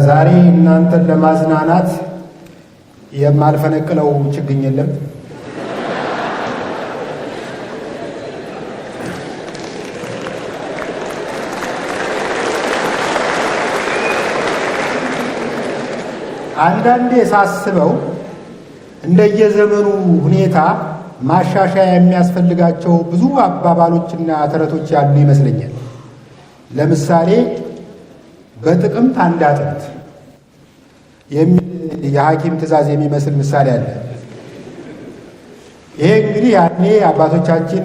ዛሬ እናንተን ለማዝናናት የማልፈነቅለው ችግኝ የለም። አንዳንዴ ሳስበው እንደየዘመኑ ሁኔታ ማሻሻያ የሚያስፈልጋቸው ብዙ አባባሎችና ተረቶች ያሉ ይመስለኛል። ለምሳሌ በጥቅምት አንድ አጥንት የሚል የሐኪም ትእዛዝ የሚመስል ምሳሌ አለ። ይሄ እንግዲህ ያኔ አባቶቻችን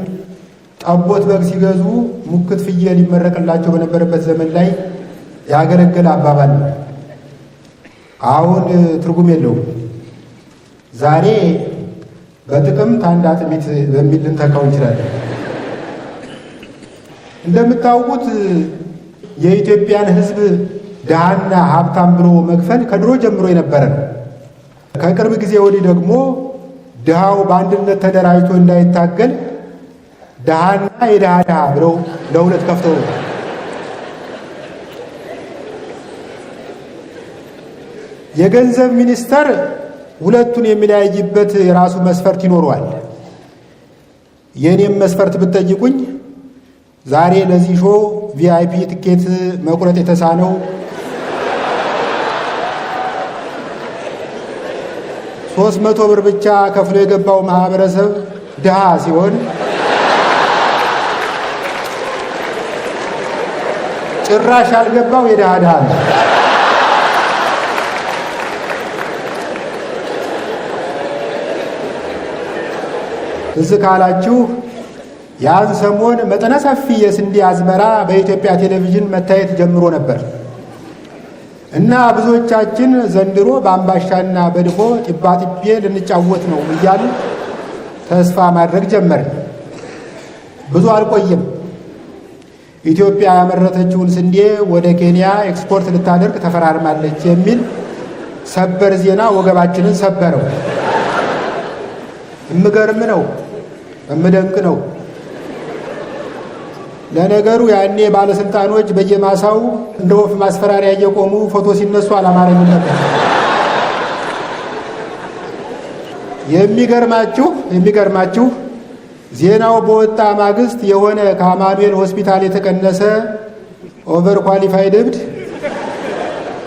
ጠቦት በግ ሲገዙ ሙክት ፍየል ይመረቅላቸው በነበረበት ዘመን ላይ ያገለገለ አባባል ነው። አሁን ትርጉም የለውም። ዛሬ በጥቅምት አንድ አጥሚት በሚል ልንተካው እንችላለን። እንደምታውቁት የኢትዮጵያን ሕዝብ ድሃና ሀብታም ብሎ መክፈል ከድሮ ጀምሮ የነበረ ነው። ከቅርብ ጊዜ ወዲህ ደግሞ ድሃው በአንድነት ተደራጅቶ እንዳይታገል ድሃና የድሃ ድሃ ብለው ለሁለት ከፍተው የገንዘብ ሚኒስተር ሁለቱን የሚለያይበት የራሱ መስፈርት ይኖረዋል። የእኔም መስፈርት ብትጠይቁኝ ዛሬ ለዚህ ሾው ቪአይፒ ትኬት መቁረጥ የተሳነው 300 ብር ብቻ ከፍሎ የገባው ማህበረሰብ ድሃ ሲሆን ጭራሽ ያልገባው የድሃ ድሃ ነው። ትዝ ካላችሁ ያን ሰሞን መጠነ ሰፊ የስንዴ አዝመራ በኢትዮጵያ ቴሌቪዥን መታየት ጀምሮ ነበር እና ብዙዎቻችን ዘንድሮ በአምባሻና በድፎ ጢባጢቤ ልንጫወት ነው እያሉ ተስፋ ማድረግ ጀመርን። ብዙ አልቆየም። ኢትዮጵያ ያመረተችውን ስንዴ ወደ ኬንያ ኤክስፖርት ልታደርግ ተፈራርማለች የሚል ሰበር ዜና ወገባችንን ሰበረው። እምገርም ነው፣ እምደንቅ ነው። ለነገሩ ያኔ ባለስልጣኖች በየማሳው እንደ ወፍ ማስፈራሪያ እየቆሙ ፎቶ ሲነሱ አላማረኝም ነበር። የሚገርማችሁ ዜናው በወጣ ማግስት የሆነ ከአማኑኤል ሆስፒታል የተቀነሰ ኦቨር ኳሊፋይድ እብድ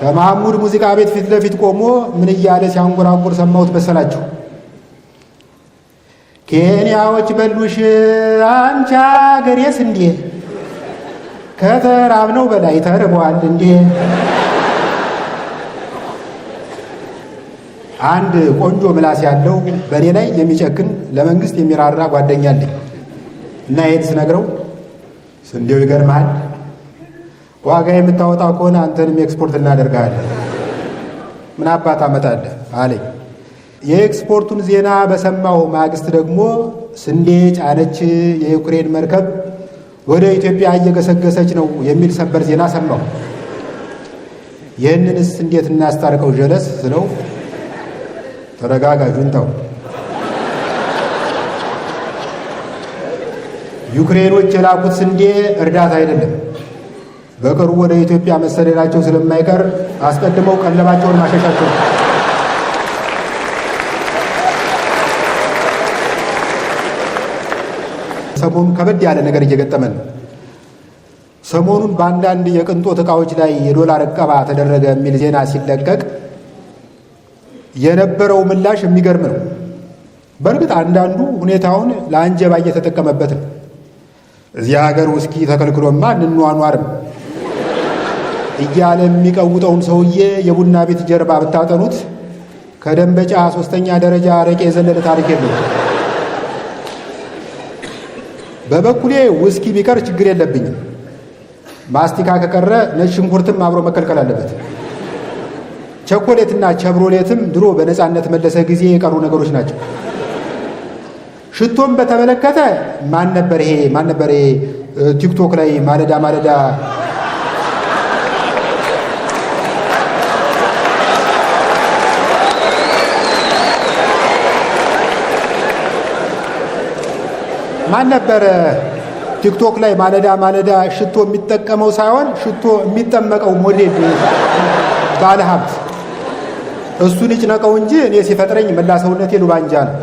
ከመሐሙድ ሙዚቃ ቤት ፊት ለፊት ቆሞ ምን እያለ ሲያንጎራጉር ሰማሁት መሰላችሁ? ኬንያዎች በሉሽ አንቺ አገሬስ እንዴ ከተራብነው በላይ ተርቧል እንዴ። አንድ ቆንጆ ምላስ ያለው በእኔ ላይ የሚጨክን ለመንግስት የሚራራ ጓደኛ አለኝ እና ይሄን ስነግረው ስንዴው ይገርምሃል፣ ዋጋ የምታወጣው ከሆነ አንተንም ኤክስፖርት እናደርጋለን፣ ምን አባት አመጣለህ አለኝ። የኤክስፖርቱን ዜና በሰማው ማግስት ደግሞ ስንዴ ጫነች የዩክሬን መርከብ ወደ ኢትዮጵያ እየገሰገሰች ነው የሚል ሰበር ዜና ሰማሁ። ይህንንስ እንዴት እናስታርቀው ጀለስ ስለው ተረጋጋ ጁንታው፣ ዩክሬኖች የላኩት ስንዴ እርዳታ አይደለም፣ በቅርቡ ወደ ኢትዮጵያ መሰደዳቸው ስለማይቀር አስቀድመው ቀለባቸውን ማሸሻቸው ነው። ሰሞኑን ከበድ ያለ ነገር እየገጠመን ነው። ሰሞኑን በአንዳንድ የቅንጦት ዕቃዎች ላይ የዶላር ዕቀባ ተደረገ የሚል ዜና ሲለቀቅ የነበረው ምላሽ የሚገርም ነው። በእርግጥ አንዳንዱ ሁኔታውን ለአንጀባ እየተጠቀመበት ነው። እዚህ ሀገር ውስኪ ተከልክሎማ እንኗኗርም እያለ የሚቀውጠውን ሰውዬ የቡና ቤት ጀርባ ብታጠኑት ከደንበጫ 3ኛ ደረጃ አረቄ የዘለለ ታሪክ የለውም። በበኩሌ ውስኪ ቢቀር ችግር የለብኝም። ማስቲካ ከቀረ ነጭ ሽንኩርትም አብሮ መከልከል አለበት። ቸኮሌትና ቸብሮሌትም ድሮ በነፃነት መለሰ ጊዜ የቀሩ ነገሮች ናቸው። ሽቶም በተመለከተ ማን ነበር ይሄ ቲክቶክ ላይ ማለዳ ማን ነበረ ቲክቶክ ላይ ማለዳ ሽቶ የሚጠቀመው ሳይሆን ሽቶ የሚጠመቀው ሞዴል ባለ ሀብት እሱን ይጭነቀው እንጂ እኔ ሲፈጥረኝ መላ ሰውነቴ ሉባንጃ ነው።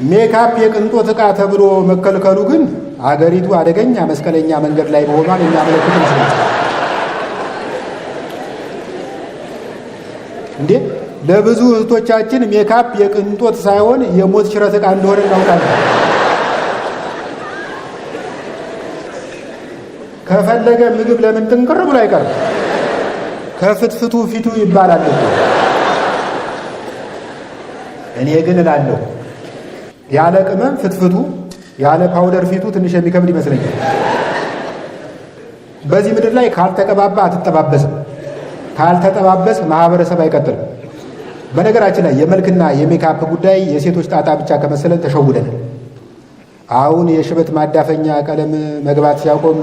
ሜካፕ የቅንጦት ዕቃ ተብሎ መከልከሉ ግን አገሪቱ አደገኛ መስቀለኛ መንገድ ላይ መሆኗን የሚያመለክት ይመስላል። እንዴ ለብዙ እህቶቻችን ሜካፕ የቅንጦት ሳይሆን የሞት ሽረት ዕቃ እንደሆነ እናውቃለን። ከፈለገ ምግብ ለምን ጥንቅር ብሎ አይቀርም? ከፍትፍቱ ፊቱ ይባላል። እኔ ግን እላለሁ ያለ ቅመም ፍትፍቱ ያለ ፓውደር ፊቱ ትንሽ የሚከብድ ይመስለኛል። በዚህ ምድር ላይ ካልተቀባባ አትጠባበስም፣ ካልተጠባበስ ማህበረሰብ አይቀጥልም። በነገራችን ላይ የመልክና የሜካፕ ጉዳይ የሴቶች ጣጣ ብቻ ከመሰለን ተሸውደናል። አሁን የሽበት ማዳፈኛ ቀለም መግባት ሲያቆም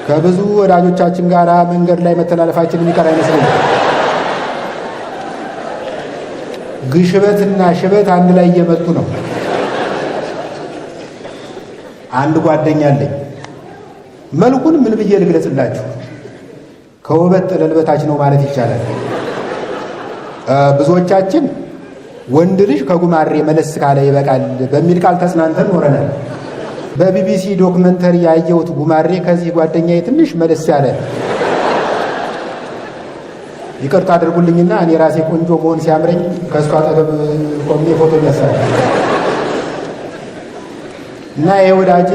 ከብዙ ወዳጆቻችን ጋር መንገድ ላይ መተላለፋችን የሚቀር አይመስለኝም። ግሽበትና ሽበት አንድ ላይ እየመጡ ነው። አንድ ጓደኛ አለኝ። መልኩን ምን ብዬ ልግለጽላችሁ? ከውበት ጠለል በታች ነው ማለት ይቻላል። ብዙዎቻችን ወንድ ልጅ ከጉማሬ መለስ ካለ ይበቃል በሚል ቃል ተጽናንተን ኖረናል። በቢቢሲ ዶክመንተሪ ያየሁት ጉማሬ ከዚህ ጓደኛዬ ትንሽ መለስ ያለ። ይቅርታ አድርጉልኝና እኔ ራሴ ቆንጆ መሆን ሲያምረኝ ከእሷ አጠገብ ቆሜ ፎቶ ያሳል እና የወዳጄ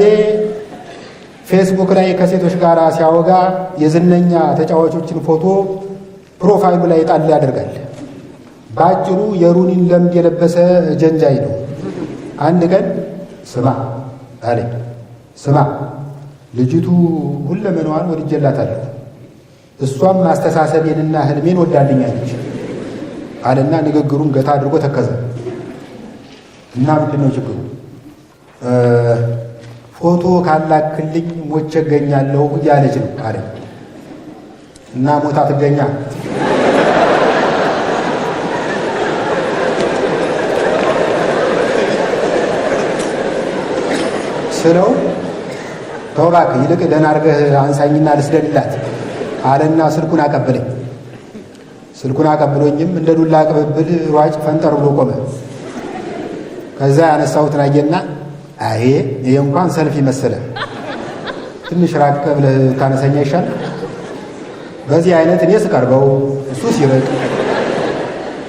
ፌስቡክ ላይ ከሴቶች ጋር ሲያወጋ የዝነኛ ተጫዋቾችን ፎቶ ፕሮፋይሉ ላይ ጣል ያደርጋል። በአጭሩ የሩኒን ለምድ የለበሰ ጀንጃይ ነው። አንድ ቀን ስማ አለኝ፣ ስማ ልጅቱ ሁለመናዋን ወድጄላታለሁ፣ እሷም ማስተሳሰቤንና ህልሜን ወዳልኛለች አለና ንግግሩን ገታ አድርጎ ተከዘ እና ምንድን ነው ችግሩ? ፎቶ ካላክልኝ ሞቼ እገኛለሁ እያለች ነው አለ እና ሞታ ትገኛ ስለው ተው እባክህ ይልቅ ደህና አድርገህ አንሳኝና ልስደድላት አለና ስልኩን አቀበለኝ። ስልኩን አቀብሎኝም እንደ ዱላ ቅብብል ሯጭ ፈንጠር ብሎ ቆመ። ከዛ ያነሳሁትን አየና አይ ይሄ እንኳን ሰልፍ መሰለ፣ ትንሽ ራቅ ብለህ ታነሰኛ ይሻል። በዚህ አይነት እኔ ስቀርበው እሱ ሲርቅ፣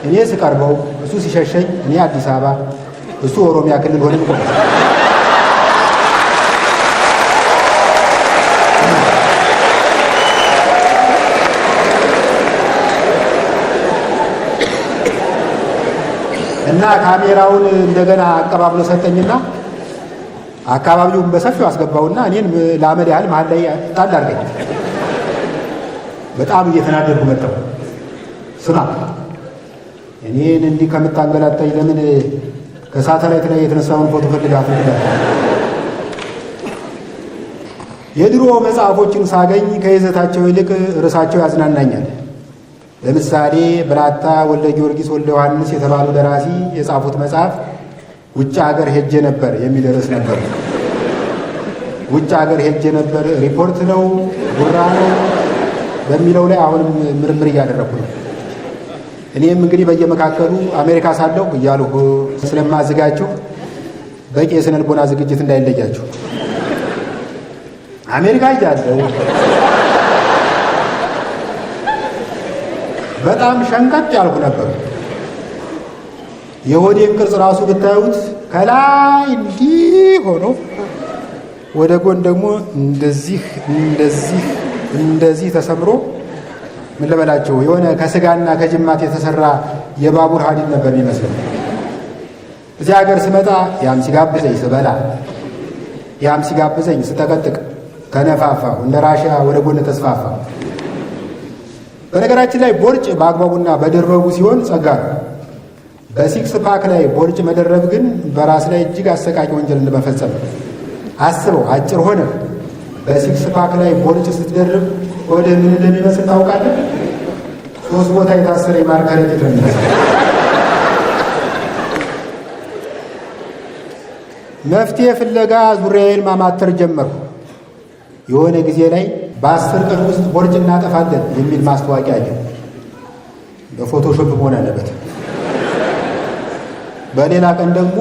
እኔ ስቀርበው እሱ ሲሸሸኝ፣ እኔ አዲስ አበባ እሱ ኦሮሚያ ክልል ሆነን ቆመ። እና ካሜራውን እንደገና አቀባብሎ ሰጠኝና አካባቢውን በሰፊው አስገባውና እኔን ለአመድ ያህል መሀል ላይ ጣል አድርገኝ። በጣም እየተናደድኩ መጣሁ። ስማ እኔን እንዲህ ከምታንገላታኝ ለምን ከሳተላይት ላይ የተነሳውን ፎቶ ፈልጋት ትላል። የድሮ መጽሐፎችን ሳገኝ ከይዘታቸው ይልቅ ርዕሳቸው ያዝናናኛል። ለምሳሌ ብላታ ወልደ ጊዮርጊስ ወልደ ዮሐንስ የተባሉ ደራሲ የጻፉት መጽሐፍ ውጭ ሀገር ሄጄ ነበር የሚል ርዕስ ነበር። ውጭ ሀገር ሄጄ ነበር ሪፖርት ነው ጉራ ነው በሚለው ላይ አሁንም ምርምር እያደረኩ ነው። እኔም እንግዲህ በየመካከሉ አሜሪካ ሳለሁ እያልሁ ስለማዘጋችሁ በቂ የስነ ልቦና ዝግጅት እንዳይለያችሁ። አሜሪካ እያለሁ በጣም ሸንቀጥ ያልኩ ነበር። የሆዴን ቅርጽ ራሱ ብታዩት ከላይ እንዲህ ሆኖ ወደ ጎን ደግሞ እንደዚህ እንደዚህ እንደዚህ ተሰምሮ ምን ልበላቸው የሆነ ከስጋና ከጅማት የተሰራ የባቡር ሀዲድ ነበር የሚመስለው። እዚህ ሀገር ስመጣ ያም ሲጋብዘኝ ስበላ፣ ያም ሲጋብዘኝ ስጠቀጥቅ ተነፋፋሁ፣ እንደ ራሽያ ወደ ጎን ተስፋፋ። በነገራችን ላይ ቦርጭ በአግባቡና በደረቡ ሲሆን ጸጋ ነው። በሲክስ ፓክ ላይ ቦርጭ መደረብ ግን በራስ ላይ እጅግ አሰቃቂ ወንጀል እንደመፈጸም ነው። አስበው፣ አጭር ሆነ በሲክስ ፓክ ላይ ቦርጭ ስትደርብ ወደ ምን እንደሚመስል ታውቃለህ? 3 ቦታ የታሰረ የማር ከረጢት ነው የሚመስል። መፍትሄ ፍለጋ ዙሪያዬን ማማተር ጀመርኩ። የሆነ ጊዜ ላይ በ10 ቀን ውስጥ ቦርጭ እናጠፋለን የሚል ማስታወቂያ አየሁ። በፎቶሾፕ መሆን አለበት። በሌላ ቀን ደግሞ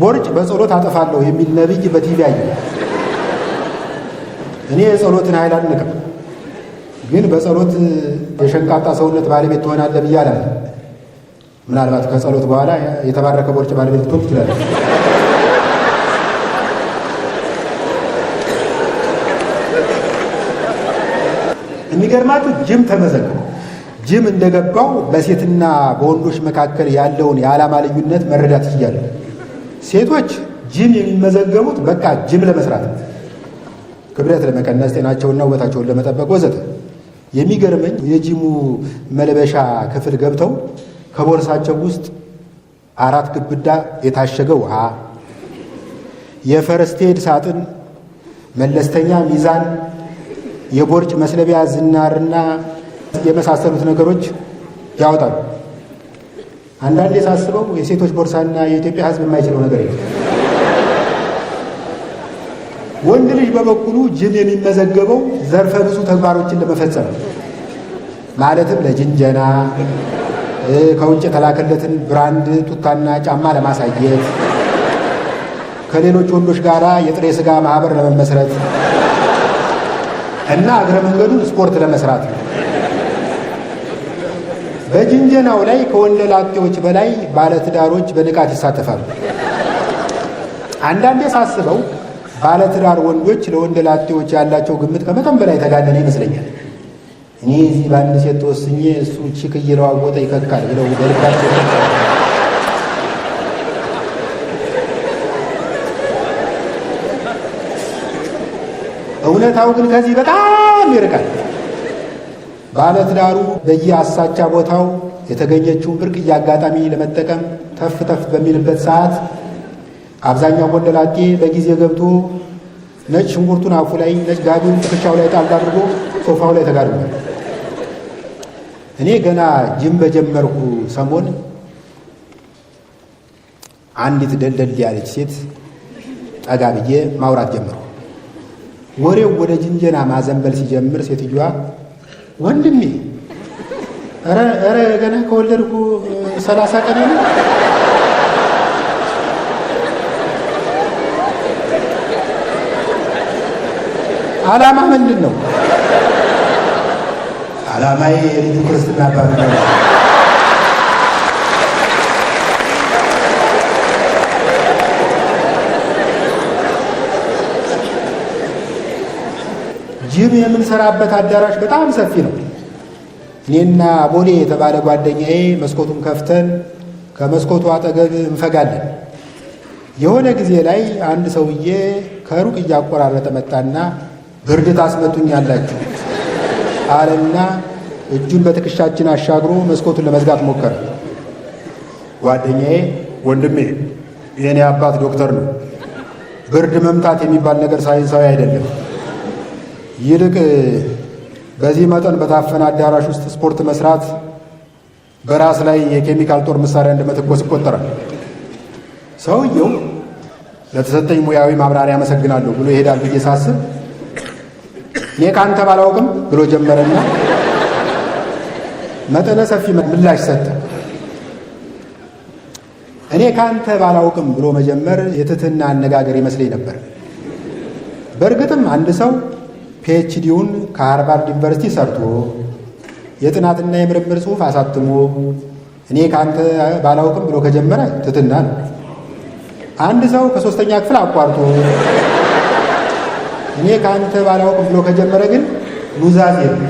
ቦርጭ በጸሎት አጠፋለሁ የሚል ነብይ በቲቪ አየሁ። እኔ የጸሎትን ኃይል አልንቅም፣ ግን በጸሎት የሸንቃጣ ሰውነት ባለቤት ትሆናለህ ብዬ አላለም። ምናልባት ከጸሎት በኋላ የተባረከ ቦርጭ ባለቤት ትሆን ትችላለህ። የሚገርማችሁ ጅም ተመዘገበ። ጅም እንደገባው በሴትና በወንዶች መካከል ያለውን የዓላማ ልዩነት መረዳት ይችላል። ሴቶች ጅም የሚመዘገቡት በቃ ጅም ለመስራት፣ ክብደት ለመቀነስ፣ ጤናቸውንና ውበታቸውን ለመጠበቅ ወዘተ። የሚገርመኝ የጂሙ መልበሻ ክፍል ገብተው ከቦርሳቸው ውስጥ 4 ግብዳ የታሸገ ውሃ፣ የፈረስቴድ ሳጥን፣ መለስተኛ ሚዛን፣ የቦርጭ መስለቢያ ዝናርና የመሳሰሉት ነገሮች ያወጣሉ። አንዳንዴ ሳስበው የሴቶች ቦርሳና የኢትዮጵያ ሕዝብ የማይችለው ነገር የለም። ወንድ ልጅ በበኩሉ ጅም የሚመዘገበው ዘርፈ ብዙ ተግባሮችን ለመፈጸም ማለትም ለጅንጀና፣ ከውጭ የተላከለትን ብራንድ ቱታና ጫማ ለማሳየት፣ ከሌሎች ወንዶች ጋር የጥሬ ሥጋ ማህበር ለመመስረት እና እግረ መንገዱን ስፖርት ለመስራት ነው። በጅንጀናው ላይ ከወንደላጤዎች በላይ ባለትዳሮች በንቃት ይሳተፋሉ። አንዳንዴ ሳስበው ባለትዳር ወንዶች ለወንደላጤዎች ያላቸው ግምት ከመጠን በላይ ተጋነነ ይመስለኛል። እኔ እዚህ በአንድ ሴት ተወስኜ እሱ ቺክ እየለዋወጠ ይከካል ብለው በልባቸው እውነታው ግን ከዚህ በጣም ይርቃል። ባለትዳሩ በየአሳቻ ቦታው የተገኘችውን ብርቅዬ አጋጣሚ ለመጠቀም ተፍ ተፍ በሚልበት ሰዓት አብዛኛው ወንደላጤ በጊዜ ገብቶ ነጭ ሽንኩርቱን አፉ ላይ፣ ነጭ ጋቢውን ትከሻው ላይ ጣል አድርጎ ሶፋው ላይ ተጋድሟል። እኔ ገና ጅም በጀመርኩ ሰሞን አንዲት ደልደል ያለች ሴት ጠጋ ብዬ ማውራት ጀመርኩ። ወሬው ወደ ጅንጀና ማዘንበል ሲጀምር ሴትዮዋ ወንድሜ ኧረ ገና ከወለድኩ 30 ቀን ነው። ዓላማ ምንድን ነው? ዓላማዬ የልጁ ክርስትና አባት ነው። ጅም የምንሰራበት አዳራሽ በጣም ሰፊ ነው። እኔና ቦሌ የተባለ ጓደኛዬ መስኮቱን ከፍተን ከመስኮቱ አጠገብ እንፈጋለን። የሆነ ጊዜ ላይ አንድ ሰውዬ ከሩቅ እያቆራረጠ መጣና ብርድ ታስመቱኛላችሁ አለና እጁን በትከሻችን አሻግሮ መስኮቱን ለመዝጋት ሞከረ። ጓደኛዬ ወንድሜ የኔ አባት ዶክተር ነው፣ ብርድ መምታት የሚባል ነገር ሳይንሳዊ አይደለም፣ ይልቅ በዚህ መጠን በታፈነ አዳራሽ ውስጥ ስፖርት መስራት በራስ ላይ የኬሚካል ጦር መሳሪያ እንደመተኮስ ይቆጠራል። ሰውየው ለተሰጠኝ ሙያዊ ማብራሪያ አመሰግናለሁ ብሎ ይሄዳል ብዬ ሳስብ እኔ ካንተ ባላውቅም ብሎ ጀመረና መጠነ ሰፊ ምላሽ ሰጠ። እኔ ካንተ ባላውቅም ብሎ መጀመር የትህትና አነጋገር ይመስለኝ ነበር። በእርግጥም አንድ ሰው ፒኤችዲውን ከሃርቫርድ ዩኒቨርሲቲ ሰርቶ የጥናትና የምርምር ጽሑፍ አሳትሞ እኔ ካንተ ባላውቅም ብሎ ከጀመረ ትህትና ነው። አንድ ሰው ከ3ኛ ክፍል አቋርጦ እኔ ካንተ ባላውቅም ብሎ ከጀመረ ግን ኑዛዜ ነው።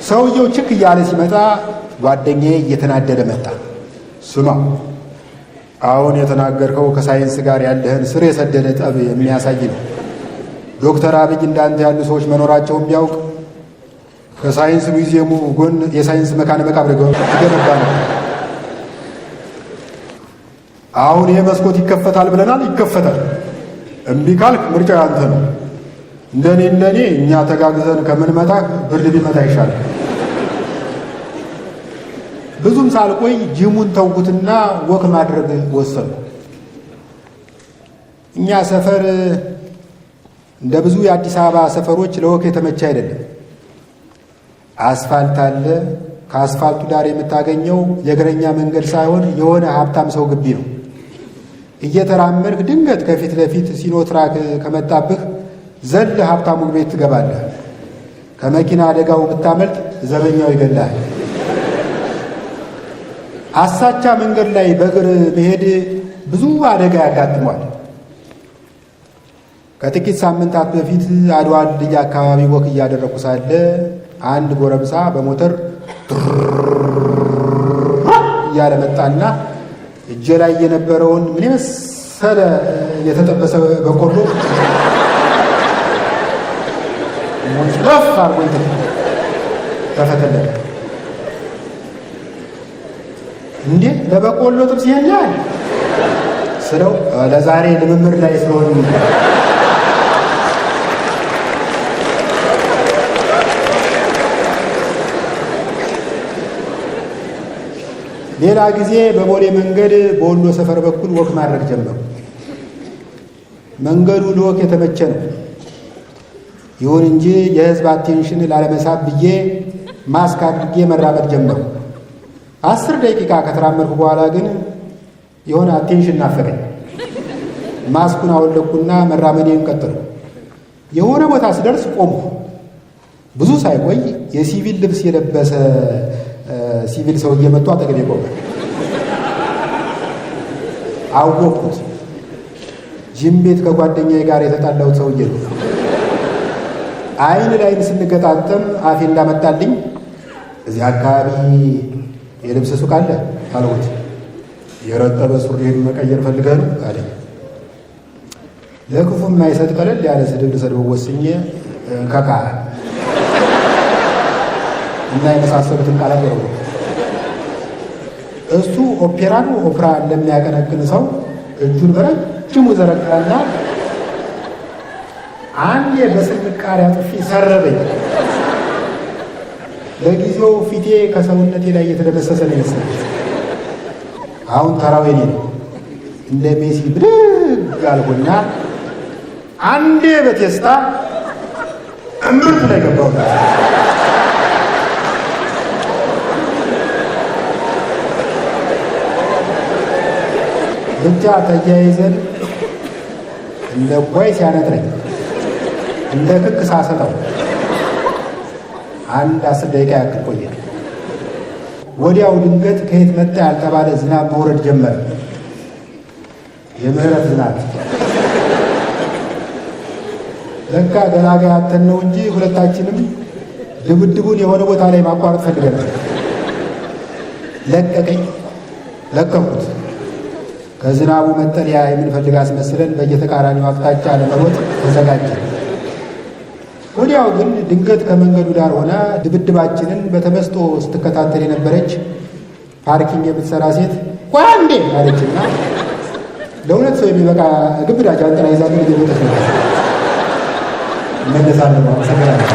ሰውየው ችክ እያለ ሲመጣ ጓደኛዬ እየተናደደ መጣ። ስማ፣ አሁን የተናገርከው ከሳይንስ ጋር ያለህን ስር የሰደደ ጠብ የሚያሳይ ነው። ዶክተር አብይ እንዳንተ ያሉ ሰዎች መኖራቸውን ቢያውቅ ከሳይንስ ሙዚየሙ ጎን የሳይንስ መካነ መቃብር ይገነባ ነው። አሁን ይህ መስኮት ይከፈታል ብለናል፣ ይከፈታል። እምቢ ካልክ ምርጫ ያንተ ነው። እንደኔ እኛ ተጋግዘን ከምንመታ ብርድ ቢመታ ይሻላል። ብዙም ሳልቆይ ጂሙን ተውኩትና ወክ ማድረግ ወሰንኩ። እኛ ሰፈር እንደ ብዙ የአዲስ አበባ ሰፈሮች ለወክ የተመቸ አይደለም። አስፋልት አለ። ከአስፋልቱ ዳር የምታገኘው የእግረኛ መንገድ ሳይሆን የሆነ ሀብታም ሰው ግቢ ነው። እየተራመድክ ድንገት ከፊት ለፊት ሲኖትራክ ከመጣብህ ዘል ሀብታሙ ቤት ትገባለህ። ከመኪና አደጋው ብታመልጥ ዘበኛው ይገላል። አሳቻ መንገድ ላይ በእግር መሄድ ብዙ አደጋ ያጋጥሟል። ከጥቂት ሳምንታት በፊት አድዋ ድልድይ አካባቢ ወክ እያደረኩ ሳለ አንድ ጎረምሳ በሞተር እያለ መጣና እጄ ላይ የነበረውን ምን የመሰለ የተጠበሰ በቆሎ ሞጭለፍ አርጎ ተፈተለለ። እንዴ ለበቆሎ ጥብስ ይሄኛል ስለው ለዛሬ ልምምድ ላይ ስለሆነ ሌላ ጊዜ በቦሌ መንገድ በወሎ ሰፈር በኩል ወክ ማድረግ ጀመሩ። መንገዱ ለወክ የተመቸ ነው። ይሁን እንጂ የሕዝብ አቴንሽን ላለመሳብ ብዬ ማስክ አድርጌ መራመድ ጀመሩ። 10 ደቂቃ ከተራመድኩ በኋላ ግን የሆነ አቴንሽን ናፈቀኝ። ማስኩን አወለኩና መራመዴን ቀጠሉ። የሆነ ቦታ ስደርስ ቆሙ። ብዙ ሳይቆይ የሲቪል ልብስ የለበሰ ሲቪል ሰው እየመጡ አጠገቤ ቆመ። አወቅኩት። ጅም ቤት ከጓደኛዬ ጋር የተጣላሁት ሰውዬ ነው። አይን ላይን ስንገጣጠም አፌ እንዳመጣልኝ እዚህ አካባቢ የልብስ ሱቅ አለ አልኩት። የረጠበ ሱሪን መቀየር ፈልገህ ነው አለኝ። ለክፉ የማይሰጥ ቀለል ያለ ስድብ ልሰድበው ወስኜ ከካ እና የመሳሰሉትን ቃላት ያወሩ። እሱ ኦፔራን ኦፕራ እንደሚያቀነቅን ሰው እጁን በረጅሙ ዘረጋና አንዴ በስንቃሪያ ጥፊ ሰረበኝ። ለጊዜው ፊቴ ከሰውነቴ ላይ እየተደመሰሰ ነው ይመስላል። አሁን ተራው የኔ ነው። እንደ ሜሲ ብድግ አልኩና አንዴ በቴስታ እምብርት ላይ ገባሁ። ብቻ ተያይዘን እንደ ጓይ ሲያነጥረኝ እንደ ክክ ሳሰጠው 10 ደቂቃ ያክል ቆየ። ወዲያው ድንገት ከየት መጣ ያልተባለ ዝናብ መውረድ ጀመረ። የምህረት ዝናብ። ለካ ገላጋይ አተን ነው እንጂ ሁለታችንም ድብድቡን የሆነ ቦታ ላይ ማቋረጥ ፈልገናል። ለቀቀኝ፣ ለቀኩት። ከዝናቡ መጠለያ የምንፈልግ አስመስለን በየተቃራኒው አቅጣጫ ለመሮጥ ተዘጋጀ። ወዲያው ግን ድንገት ከመንገዱ ዳር ሆና ድብድባችንን በተመስጦ ስትከታተል የነበረች ፓርኪንግ የምትሰራ ሴት ቆይ አንዴ አለችና ለሁለት ሰው የሚበቃ ግብዳ ጃንጥላ ይዛ ግን እየሮጠች ነበር። እመለሳለሁ። አመሰግናለሁ።